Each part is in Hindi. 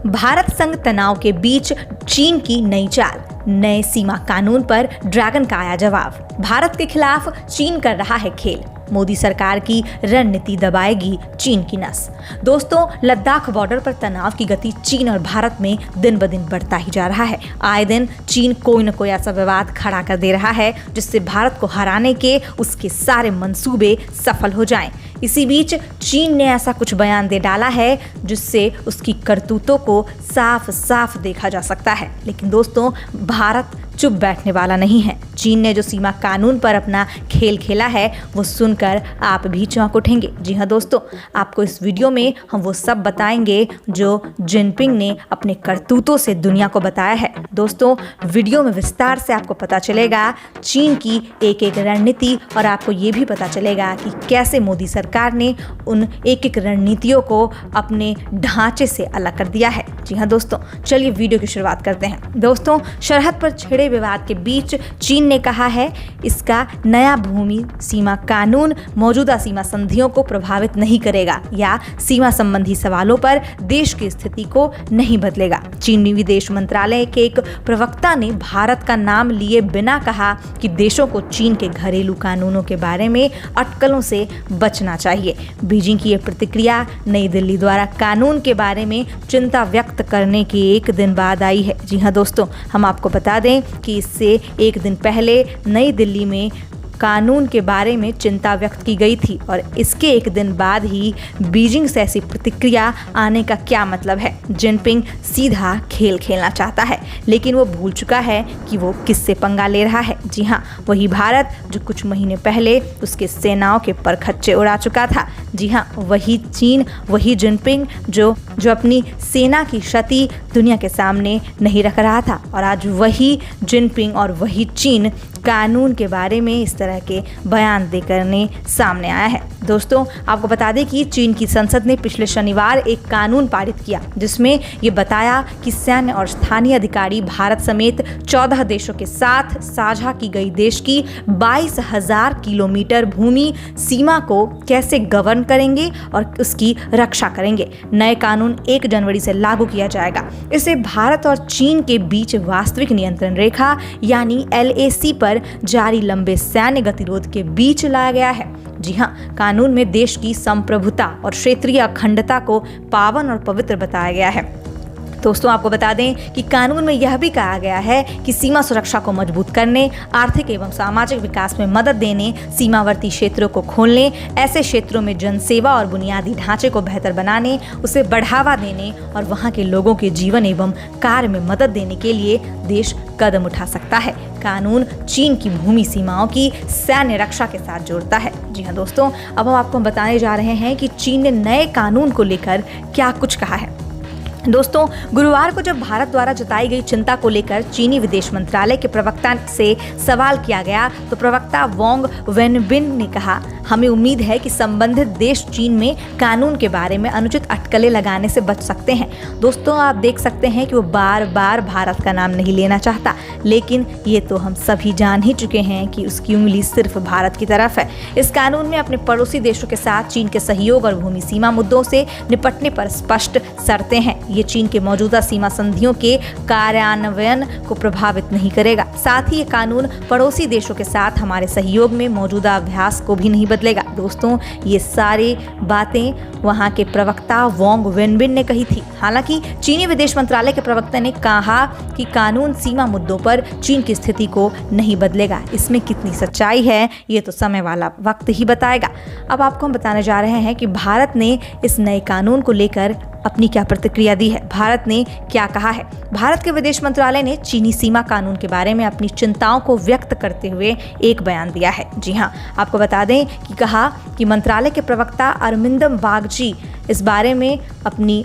भारत संग तनाव के बीच चीन की नई चाल, नए सीमा कानून पर ड्रैगन का आया जवाब। भारत के खिलाफ चीन कर रहा है खेल, मोदी सरकार की रणनीति दबाएगी चीन की नस। दोस्तों, लद्दाख बॉर्डर पर तनाव की गति चीन और भारत में दिन ब दिन बढ़ता ही जा रहा है। आए दिन चीन कोई न कोई ऐसा विवाद खड़ा कर दे रहा है जिससे भारत को हराने के उसके सारे मंसूबे सफल हो जाएं। इसी बीच चीन ने ऐसा कुछ बयान दे डाला है जिससे उसकी करतूतों को साफ साफ देखा जा सकता है। लेकिन दोस्तों, भारत चुप बैठने वाला नहीं है। चीन ने जो सीमा कानून पर अपना खेल खेला है वो सुनकर आप भी चौंक उठेंगे। जी हाँ दोस्तों, आपको इस वीडियो में हम वो सब बताएंगे जो जिनपिंग ने अपने करतूतों से दुनिया को बताया है। दोस्तों, वीडियो में विस्तार से आपको पता चलेगा चीन की एक एक रणनीति और आपको ये भी पता चलेगा कि कैसे मोदी सरकार ने उन एक एक रणनीतियों को अपने ढांचे से अलग कर दिया है। जी हाँ दोस्तों, चलिए वीडियो की शुरुआत करते हैं। दोस्तों, सरहद पर छिड़े विवाद के बीच चीन ने कहा है इसका नया भूमि सीमा कानून मौजूदा सीमा संधियों को प्रभावित नहीं करेगा या सीमा संबंधी सवालों पर देश की स्थिति को नहीं बदलेगा। चीनी विदेश मंत्रालय के एक प्रवक्ता ने भारत का नाम लिए बिना कहा कि देशों को चीन के घरेलू कानूनों के बारे में अटकलों से बचना चाहिए। बीजिंग की यह प्रतिक्रिया नई दिल्ली द्वारा कानून के बारे में चिंता व्यक्त करने के एक दिन बाद आई है। जी हाँ दोस्तों, हम आपको बता दें कि इससे एक दिन पहले नई दिल्ली में कानून के बारे में चिंता व्यक्त की गई थी और इसके एक दिन बाद ही बीजिंग से ऐसी प्रतिक्रिया आने का क्या मतलब है। जिनपिंग सीधा खेल खेलना चाहता है लेकिन वो भूल चुका है कि वो किससे पंगा ले रहा है। जी हाँ, वही भारत जो कुछ महीने पहले उसके सेनाओं के परखच्चे उड़ा चुका था। जी हाँ, वही चीन, वही जिनपिंग जो अपनी सेना की क्षति दुनिया के सामने नहीं रख रहा था। और आज वही जिनपिंग और वही चीन कानून के बारे में इस तरह के बयान देकर सामने आया है। दोस्तों, आपको बता दें कि चीन की संसद ने पिछले शनिवार एक कानून पारित किया जिसमें ये बताया कि सैन्य और स्थानीय अधिकारी भारत समेत 14 देशों के साथ साझा की गई देश की 22,000 किलोमीटर भूमि सीमा को कैसे गवर्न करेंगे और उसकी रक्षा करेंगे। नए कानून 1 जनवरी से लागू किया जाएगा। इसे भारत और चीन के बीच वास्तविक नियंत्रण रेखा यानी LAC पर जारी लंबे सैन्य गतिरोध के बीच लाया गया है। जी हाँ, कानून में देश की संप्रभुता और क्षेत्रीय अखंडता को पावन और पवित्र बताया गया है। दोस्तों, आपको बता दें कि कानून में यह भी कहा गया है कि सीमा सुरक्षा को मजबूत करने, आर्थिक एवं सामाजिक विकास में मदद देने, सीमावर्ती क्षेत्रों को खोलने, ऐसे क्षेत्रों में जनसेवा और बुनियादी ढांचे को बेहतर बनाने, उसे बढ़ावा देने और वहां के लोगों के जीवन एवं कार्य में मदद देने के लिए देश कदम उठा सकता है। कानून चीन की भूमि सीमाओं की सैन्य रक्षा के साथ जोड़ता है। जी हाँ दोस्तों, अब हम आपको बताने जा रहे हैं कि चीन ने नए कानून को लेकर क्या कुछ कहा है। दोस्तों, गुरुवार को जब भारत द्वारा जताई गई चिंता को लेकर चीनी विदेश मंत्रालय के प्रवक्ता से सवाल किया गया तो प्रवक्ता वांग वेनबिन ने कहा, हमें उम्मीद है कि संबंधित देश चीन में कानून के बारे में अनुचित अटकलें लगाने से बच सकते हैं। दोस्तों, आप देख सकते हैं कि वो बार बार भारत का नाम नहीं लेना चाहता, लेकिन ये तो हम सभी जान ही चुके हैं कि उसकी उंगली सिर्फ भारत की तरफ है। इस कानून में अपने पड़ोसी देशों के साथ चीन के सहयोग और भूमि सीमा मुद्दों से निपटने पर स्पष्ट शर्तें हैं। ये चीन के मौजूदा सीमा संधियों के कार्यान्वयन को प्रभावित नहीं करेगा। साथ ही ये कानून पड़ोसी देशों के साथ हमारे सहयोग में मौजूदा अभ्यास को भी नहीं बदलेगा। दोस्तों, ये सारी बातें वहां के प्रवक्ता वांग वेनबिन ने कही थी। हालांकि चीनी विदेश मंत्रालय के प्रवक्ता ने कहा कि कानून सीमा मुद्दों पर चीन की स्थिति को नहीं बदलेगा। इसमें कितनी सच्चाई है ये तो समय वाला वक्त ही बताएगा। अब आपको हम बताने जा रहे हैं कि भारत ने इस नए कानून को लेकर अपनी क्या प्रतिक्रिया दी है। भारत ने क्या कहा है। भारत के विदेश मंत्रालय ने चीनी सीमा कानून के बारे में अपनी चिंताओं को व्यक्त करते हुए एक बयान दिया है। जी हाँ, आपको बता दें कि कहा कि मंत्रालय के प्रवक्ता अरविंदम बागची इस बारे में अपनी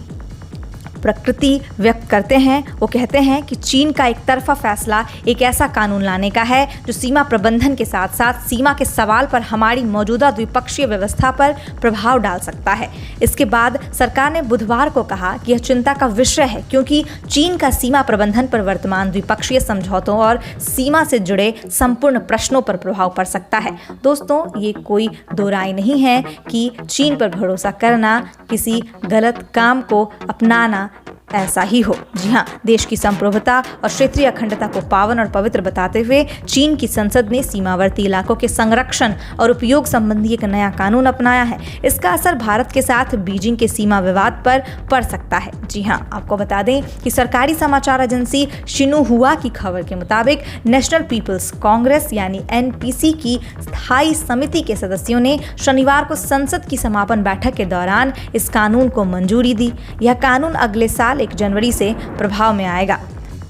प्रकृति व्यक्त करते हैं। वो कहते हैं कि चीन का एक तरफा फैसला एक ऐसा कानून लाने का है जो सीमा प्रबंधन के साथ साथ सीमा के सवाल पर हमारी मौजूदा द्विपक्षीय व्यवस्था पर प्रभाव डाल सकता है। इसके बाद सरकार ने बुधवार को कहा कि यह चिंता का विषय है क्योंकि चीन का सीमा प्रबंधन पर वर्तमान द्विपक्षीय समझौतों और सीमा से जुड़े संपूर्ण प्रश्नों पर प्रभाव पड़ सकता है। दोस्तों, ये कोई दो राय नहीं है कि चीन पर भरोसा करना, किसी गलत काम को अपनाना ऐसा ही हो। जी हाँ, देश की संप्रभुता और क्षेत्रीय अखंडता को पावन और पवित्र बताते हुए चीन की संसद ने सीमावर्ती इलाकों के संरक्षण और उपयोग संबंधी एक नया कानून अपनाया है। इसका असर भारत के साथ बीजिंग के सीमा विवाद पर पड़ सकता है। जी हाँ, आपको बता दें कि सरकारी समाचार एजेंसी शिन्हुआ की खबर के मुताबिक नेशनल पीपल्स कांग्रेस यानी एनपीसी की स्थायी समिति के सदस्यों ने शनिवार को संसद की समापन बैठक के दौरान इस कानून को मंजूरी दी। यह कानून अगले साल 1 जनवरी से प्रभाव में आएगा।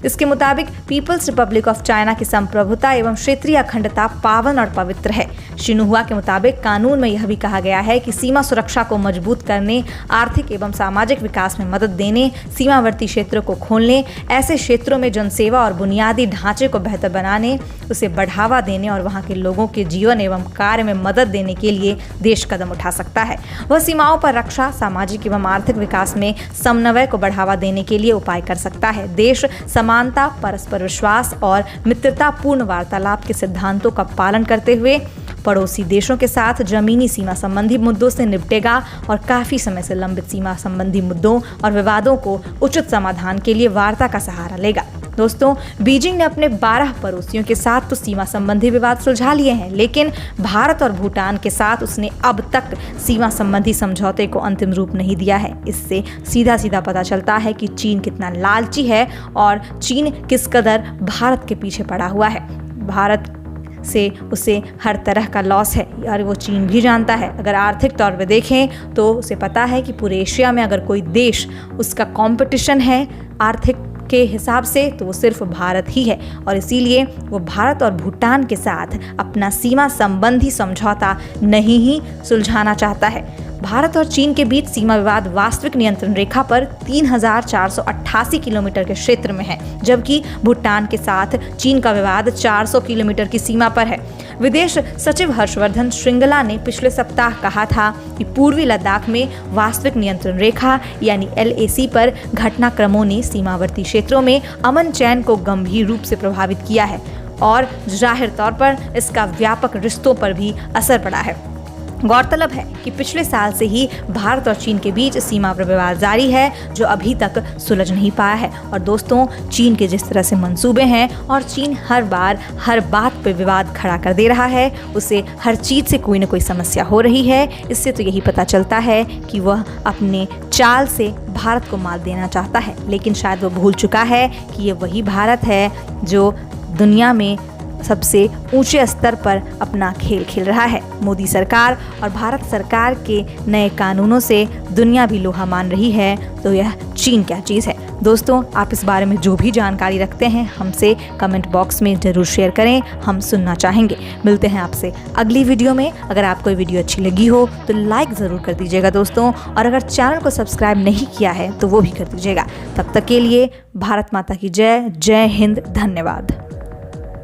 इसके मुताबिक पीपल्स रिपब्लिक ऑफ चाइना की संप्रभुता एवं क्षेत्रीय अखंडता पावन और पवित्र है। शिन्हुआ के मुताबिक कानून में यह भी कहा गया है कि सीमा सुरक्षा को मजबूत करने, आर्थिक एवं सामाजिक विकास में मदद देने, सीमावर्ती क्षेत्रों को खोलने, ऐसे क्षेत्रों में जनसेवा और बुनियादी ढांचे को बेहतर बनाने, उसे बढ़ावा देने और वहां के लोगों के जीवन एवं कार्य में मदद देने के लिए देश कदम उठा सकता है। वह सीमाओं पर रक्षा, सामाजिक एवं आर्थिक विकास में समन्वय को बढ़ावा देने के लिए उपाय कर सकता है। देश समानता, परस्पर विश्वास और मित्रतापूर्ण वार्तालाप के सिद्धांतों का पालन करते हुए पड़ोसी देशों के साथ जमीनी सीमा संबंधी मुद्दों से निपटेगा और काफी समय से लंबित सीमा संबंधी मुद्दों और विवादों को उचित समाधान के लिए वार्ता का सहारा लेगा। दोस्तों, बीजिंग ने अपने 12 पड़ोसियों के साथ तो सीमा संबंधी विवाद सुलझा लिए हैं, लेकिन भारत और भूटान के साथ उसने अब तक सीमा संबंधी समझौते को अंतिम रूप नहीं दिया है। इससे सीधा सीधा पता चलता है कि चीन कितना लालची है और चीन किस कदर भारत के पीछे पड़ा हुआ है। भारत से उसे हर तरह का लॉस है और वो चीन भी जानता है। अगर आर्थिक तौर पे देखें तो उसे पता है कि पूरे एशिया में अगर कोई देश उसका कंपटीशन है आर्थिक के हिसाब से तो वो सिर्फ भारत ही है और इसीलिए वो भारत और भूटान के साथ अपना सीमा संबंधी समझौता नहीं ही सुलझाना चाहता है। भारत और चीन के बीच सीमा विवाद वास्तविक नियंत्रण रेखा पर 3488 किलोमीटर के क्षेत्र में है, जबकि भूटान के साथ चीन का विवाद 400 किलोमीटर की सीमा पर है। विदेश सचिव हर्षवर्धन श्रृंगला ने पिछले सप्ताह कहा था कि पूर्वी लद्दाख में वास्तविक नियंत्रण रेखा यानी LAC पर घटनाक्रमों ने सीमावर्ती क्षेत्रों में अमन चैन को गंभीर रूप से प्रभावित किया है और जाहिर तौर पर इसका व्यापक रिश्तों पर भी असर पड़ा है। गौरतलब है कि पिछले साल से ही भारत और चीन के बीच सीमा पर विवाद जारी है जो अभी तक सुलझ नहीं पाया है। और दोस्तों, चीन के जिस तरह से मंसूबे हैं और चीन हर बार हर बात पे विवाद खड़ा कर दे रहा है, उसे हर चीज़ से कोई ना कोई समस्या हो रही है। इससे तो यही पता चलता है कि वह अपने चाल से भारत को मात देना चाहता है, लेकिन शायद वो भूल चुका है कि ये वही भारत है जो दुनिया में सबसे ऊंचे स्तर पर अपना खेल खेल रहा है। मोदी सरकार और भारत सरकार के नए कानूनों से दुनिया भी लोहा मान रही है, तो यह चीन क्या चीज़ है। दोस्तों, आप इस बारे में जो भी जानकारी रखते हैं हमसे कमेंट बॉक्स में ज़रूर शेयर करें, हम सुनना चाहेंगे। मिलते हैं आपसे अगली वीडियो में। अगर आपको ये वीडियो अच्छी लगी हो तो लाइक ज़रूर कर दीजिएगा दोस्तों, और अगर चैनल को सब्सक्राइब नहीं किया है तो वो भी कर दीजिएगा। तब तक के लिए भारत माता की जय। जय हिंद। धन्यवाद।